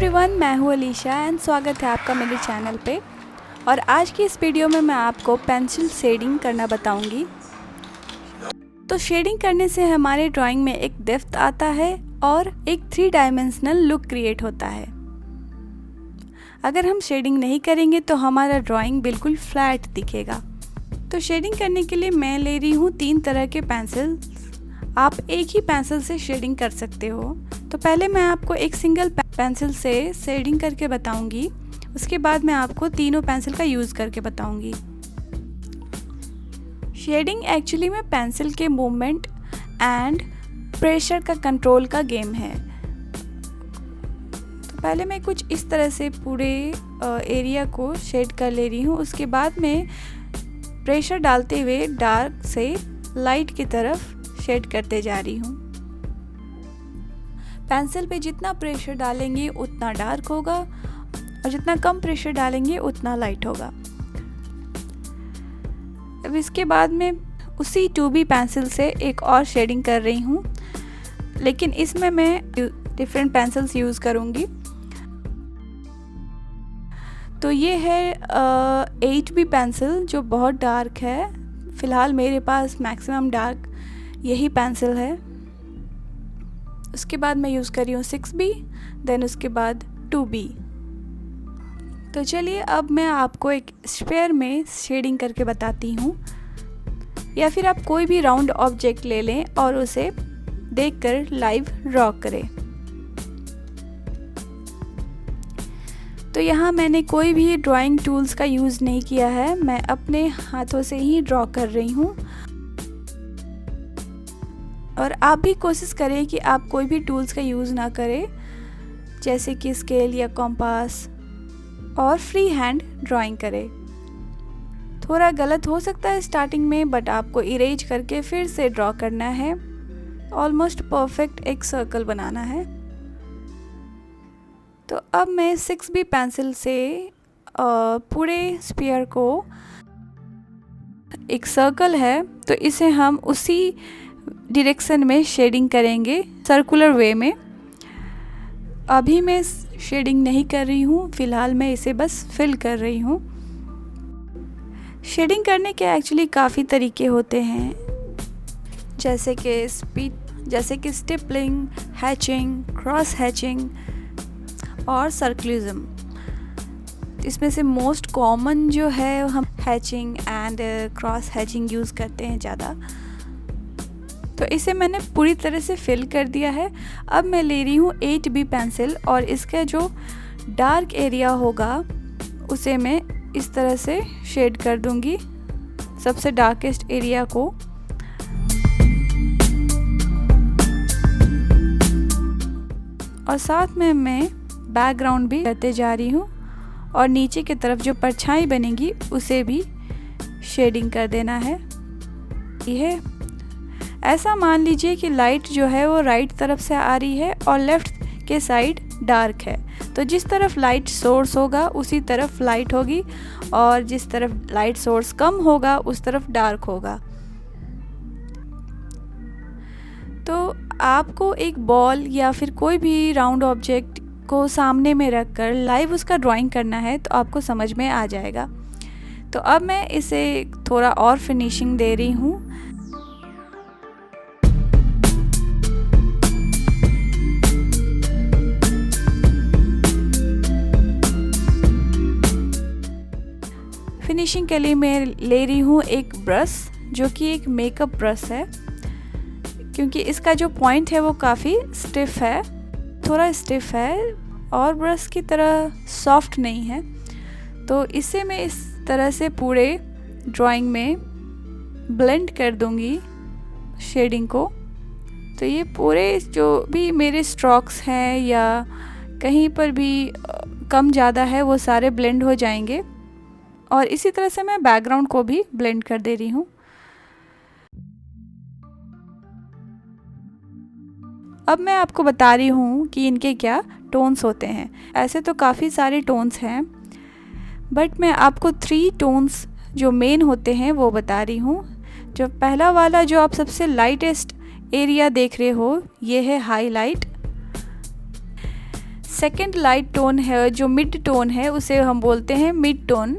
Everyone, मैं हूँ Alisha and स्वागत है आपका मेरे चैनल पे। और आज की इस वीडियो में मैं आपको पेंसिल शेडिंग करना बताऊंगी। तो शेडिंग करने से हमारे ड्राइंग में एक डेप्थ आता है और एक 3 डायमेंशनल लुक क्रिएट होता है। अगर हम शेडिंग नहीं करेंगे तो हमारा ड्राइंग बिल्कुल फ्लैट दिखेगा। तो शेडिंग करने के लिए मैं ले रही हूँ 3 तरह के पेंसिल। आप एक ही पेंसिल से शेडिंग कर सकते हो। तो पहले मैं आपको एक सिंगल पेंसिल से शेडिंग करके बताऊंगी, उसके बाद मैं आपको तीनों पेंसिल का यूज़ करके बताऊंगी। शेडिंग एक्चुअली में पेंसिल के मूवमेंट एंड प्रेशर का कंट्रोल का गेम है। तो पहले मैं कुछ इस तरह से पूरे एरिया को शेड कर ले रही हूँ। उसके बाद मैं प्रेशर डालते हुए डार्क से लाइट की तरफ शेड करते जा रही हूँ। पेंसिल पे जितना प्रेशर डालेंगे उतना डार्क होगा और जितना कम प्रेशर डालेंगे उतना लाइट होगा। अब इसके बाद मैं उसी 2B पेंसिल से एक और शेडिंग कर रही हूँ, लेकिन इसमें मैं डिफरेंट पेंसिल्स यूज़ करूँगी। तो ये है 8B पेंसिल जो बहुत डार्क है। फ़िलहाल मेरे पास मैक्सिमम डार्क यही पेंसिल है। उसके बाद मैं यूज़ कर रही हूँ 6B, देन उसके बाद 2B। तो चलिए अब मैं आपको एक स्फीयर में शेडिंग करके बताती हूँ, या फिर आप कोई भी राउंड ऑब्जेक्ट ले लें और उसे देखकर लाइव ड्रॉ करें। तो यहाँ मैंने कोई भी ड्राइंग टूल्स का यूज़ नहीं किया है, मैं अपने हाथों से ही ड्रॉ कर रही हूँ। और आप भी कोशिश करें कि आप कोई भी टूल्स का यूज़ ना करें, जैसे कि स्केल या कॉम्पास, और फ्री हैंड ड्राइंग करें। थोड़ा गलत हो सकता है स्टार्टिंग में, बट आपको इरेज करके फिर से ड्रॉ करना है। ऑलमोस्ट परफेक्ट एक सर्कल बनाना है। तो अब मैं 6B पेंसिल से पूरे स्फीयर को, एक सर्कल है तो इसे हम उसी डायरेक्शन में शेडिंग करेंगे, सर्कुलर वे में। अभी मैं शेडिंग नहीं कर रही हूँ, फ़िलहाल मैं इसे बस फिल कर रही हूँ। शेडिंग करने के एक्चुअली काफ़ी तरीके होते हैं, जैसे कि स्टिपलिंग, हैचिंग, क्रॉस हैचिंग और सर्कुलिज्म। इसमें से मोस्ट कॉमन जो है हम hatching and cross hatching use करते हैं ज़्यादा। तो इसे मैंने पूरी तरह से फिल कर दिया है। अब मैं ले रही हूँ 8B पेंसिल और इसका जो डार्क एरिया होगा उसे मैं इस तरह से शेड कर दूंगी, सबसे डार्केस्ट एरिया को। और साथ में मैं बैकग्राउंड भी करते जा रही हूँ और नीचे की तरफ जो परछाई बनेगी उसे भी शेडिंग कर देना है। यह ऐसा मान लीजिए कि लाइट जो है वो राइट तरफ से आ रही है और लेफ़्ट के साइड डार्क है। तो जिस तरफ लाइट सोर्स होगा उसी तरफ लाइट होगी, और जिस तरफ लाइट सोर्स कम होगा उस तरफ डार्क होगा। तो आपको एक बॉल या फिर कोई भी राउंड ऑब्जेक्ट को सामने में रखकर लाइव उसका ड्राइंग करना है तो आपको समझ में आ जाएगा। तो अब मैं इसे थोड़ा और फिनिशिंग दे रही हूँ। फिनिशिंग के लिए मैं ले रही हूँ एक ब्रश, जो कि एक मेकअप ब्रश है, क्योंकि इसका जो पॉइंट है वो काफ़ी स्टिफ है, थोड़ा स्टिफ है और ब्रश की तरह सॉफ्ट नहीं है। तो इसे मैं इस तरह से पूरे ड्राइंग में ब्लेंड कर दूंगी शेडिंग को। तो ये पूरे जो भी मेरे स्ट्रोक्स हैं या कहीं पर भी कम ज़्यादा है वो सारे ब्लेंड हो जाएंगे। और इसी तरह से मैं बैकग्राउंड को भी ब्लेंड कर दे रही हूँ। अब मैं आपको बता रही हूँ कि इनके क्या टोन्स होते हैं। ऐसे तो काफ़ी सारे टोन्स हैं, बट मैं आपको 3 टोन्स जो मेन होते हैं वो बता रही हूँ। जो पहला वाला जो आप सबसे लाइटेस्ट एरिया देख रहे हो ये है हाईलाइट। सेकंड लाइट टोन है जो मिड टोन है उसे हम बोलते हैं मिड टोन।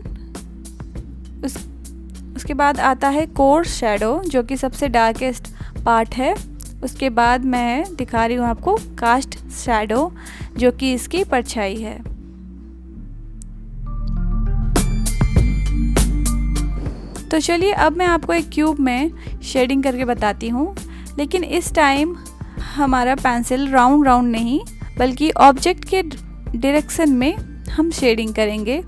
उसके बाद आता है कोर्स शैडो जो कि सबसे डार्केस्ट पार्ट है। उसके बाद मैं दिखा रही हूँ आपको कास्ट शैडो जो कि इसकी परछाई है। तो चलिए अब मैं आपको एक क्यूब में शेडिंग करके बताती हूँ, लेकिन इस टाइम हमारा पेंसिल राउंड राउंड नहीं बल्कि ऑब्जेक्ट के डायरेक्शन में हम शेडिंग करेंगे।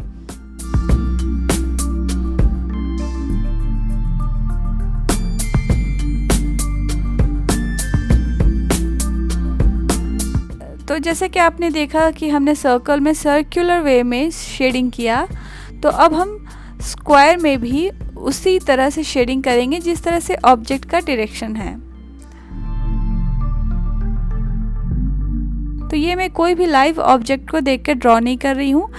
तो जैसे कि आपने देखा कि हमने सर्कल में सर्कुलर वे में शेडिंग किया, तो अब हम स्क्वायर में भी उसी तरह से शेडिंग करेंगे जिस तरह से ऑब्जेक्ट का डायरेक्शन है। तो ये मैं कोई भी लाइव ऑब्जेक्ट को देख कर ड्रॉ नहीं कर रही हूँ,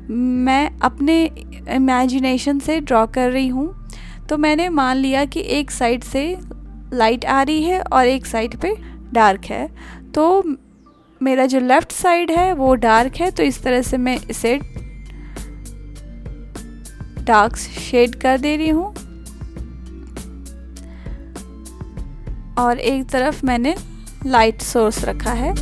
मैं अपने इमेजिनेशन से ड्रॉ कर रही हूँ। तो मैंने मान लिया कि एक साइड से लाइट आ रही है और एक साइड पे डार्क है, तो मेरा जो लेफ़्ट साइड है वो डार्क है, तो इस तरह से मैं इसे डार्क शेड कर दे रही हूँ और एक तरफ मैंने लाइट सोर्स रखा है।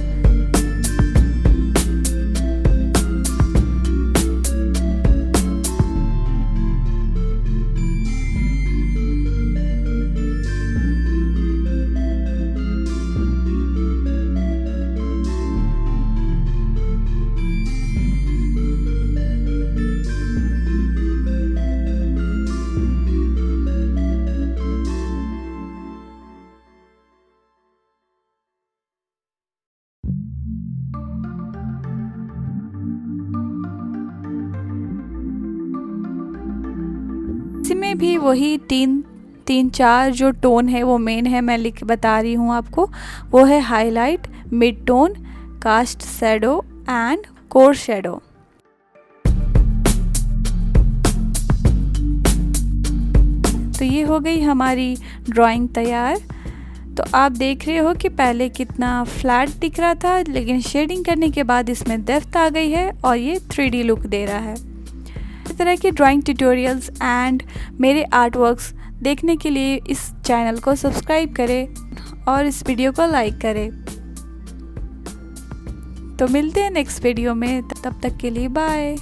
इसमें भी वही तीन चार जो टोन है वो मेन है, मैं लिख बता रही हूँ आपको। वो है highlight, mid tone, cast shadow and core shadow. तो ये हो गई हमारी ड्राइंग तैयार। तो आप देख रहे हो कि पहले कितना फ्लैट दिख रहा था, लेकिन शेडिंग करने के बाद इसमें डेप्थ आ गई है और ये 3D लुक दे रहा है। इस तरह के ड्राइंग ट्यूटोरियल्स एंड मेरे आर्ट वर्क्स देखने के लिए इस चैनल को सब्सक्राइब करें और इस वीडियो को लाइक करें। तो मिलते हैं नेक्स्ट वीडियो में, तब तक के लिए बाय।